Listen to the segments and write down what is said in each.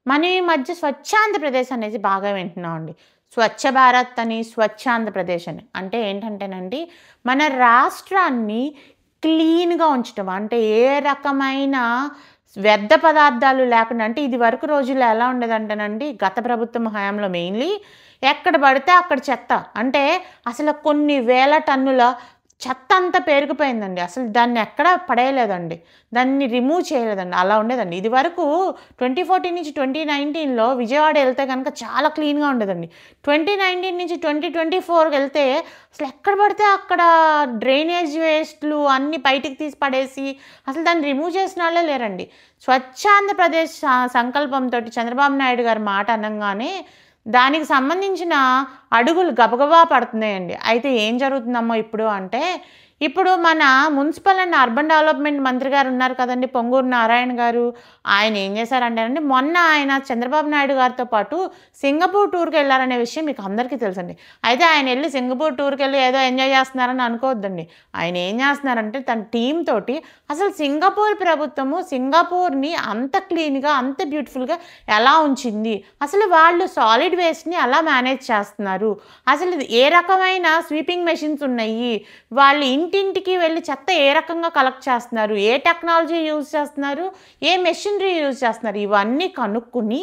మనం ఈ మధ్య స్వచ్ఛాంధ్రప్రదేశ్ అనేది బాగా వింటున్నామండి. స్వచ్ఛ భారత్ అని, స్వచ్ఛాంధ్రప్రదేశ్ అని. అంటే ఏంటంటేనండి, మన రాష్ట్రాన్ని క్లీన్‌గా ఉంచటం. అంటే ఏ రకమైన వ్యర్థ పదార్థాలు లేకుండా అంటే ఇదివరకు రోజుల్లో ఎలా ఉండేదంటేనండి, గత ప్రభుత్వం హయాంలో మెయిన్‌లీ ఎక్కడ పడితే అక్కడ చెత్త. అంటే అసలు కొన్ని వేల టన్నుల చెత్త అంతా పేరుకుపోయిందండి. అసలు దాన్ని ఎక్కడా పడేయలేదండి. దాన్ని రిమూవ్ చేయలేదండి. అలా ఉండేదండి. ఇదివరకు 2014 నుంచి 2019లో విజయవాడ ఎళ్తే గనక చాలా క్లీన్‌గా ఉండేదండి. 2019 నుంచి 2024 ఎళ్తే అసలు ఎక్కడ పడితే అక్కడ డ్రైనేజ్ వేస్ట్‌లు అన్నీ బయటికి తీసి పడేసి అసలు దాన్ని రిమూవ్ చేసినోళ్ళే లేరండి. స్వచ్ఛాంధ్రప్రదేశ్ సంకల్పంతోటి చంద్రబాబు నాయుడు గారు మాట అనంగానే దానికి సంబంధించిన అడుగులు గబగబా పడుతున్నాయండి. అయితే ఏం జరుగుతుందమ్మో ఇప్పుడు అంటే, ఇప్పుడు మన మున్సిపల్ అండ్ అర్బన్ డెవలప్‌మెంట్ మంత్రి గారు ఉన్నారు కదండీ! పొంగూరు నారాయణ గారు. ఆయన ఏం చేశారంటేనండి, మొన్న ఆయన చంద్రబాబు నాయుడు గారితో పాటు సింగపూర్ టూర్‌కెళ్లారనే విషయం మీకు అందరికీ తెలుసండి. అయితే ఆయనెళ్లి సింగపూర్ టూర్‌కెళ్ళి ఏదో ఎంజాయ్ చేస్తున్నారని అనుకోవద్దండి. ఆయన ఏం చేస్తున్నారంటే తన టీమ్ తోటి అసలు సింగపూర్ ప్రభుత్వము సింగపూర్‌ని అంత క్లీన్‌గా, అంత బ్యూటిఫుల్‌గా ఎలా ఉంచింది? అసలు వాళ్ళు సాలిడ్ వేస్ట్‌ని ఎలా మేనేజ్ చేస్తున్నారు? అసలు ఏ రకమైన స్వీపింగ్ మెషిన్స్ ఉన్నాయి? వాళ్ళు ఇంటింటికి వెళ్లి చెత్త ఏ రకంగా కలెక్ట్ చేస్తున్నారు? ఏ టెక్నాలజీ యూజ్ చేస్తున్నారు? ఏ మెషినరీ యూజ్ చేస్తున్నారు? ఇవన్నీ కనుక్కొని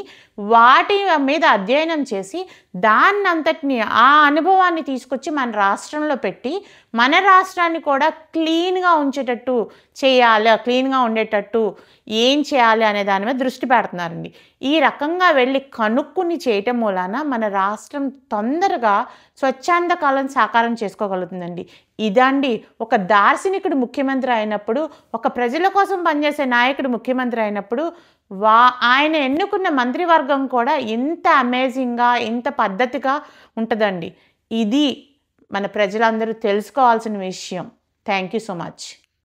వాటి మీద అధ్యయనం చేసి దాన్నంతటిని ఆ అనుభవాన్ని తీసుకొచ్చి మన రాష్ట్రంలో పెట్టి మన రాష్ట్రాన్ని కూడా క్లీన్‌గా ఉంచేటట్టు చేయాలి. క్లీన్‌గా ఉండేటట్టు ఏం చేయాలి అనే దాని మీద దృష్టి పెడుతున్నారండి. ఈ రకంగా వెళ్లి కనుక్కొని చేయటం మూలాన మన రాష్ట్రం తొందరగా స్వచ్ఛాంద కాలం సాకారం చేసుకోగలుగుతుందండి. ఇదండి ఒక దార్శనికుడు ముఖ్యమంత్రి అయినప్పుడు, ఒక ప్రజల కోసం పనిచేసే నాయకుడు ముఖ్యమంత్రి అయినప్పుడు ఆయన ఎన్నుకున్న మంత్రివర్గం కూడా ఇంత అమేజింగ్‌గా, ఇంత పద్ధతిగా ఉంటదండి. ఇది మన ప్రజలందరూ తెలుసుకోవాల్సిన విషయం. Thank you so much.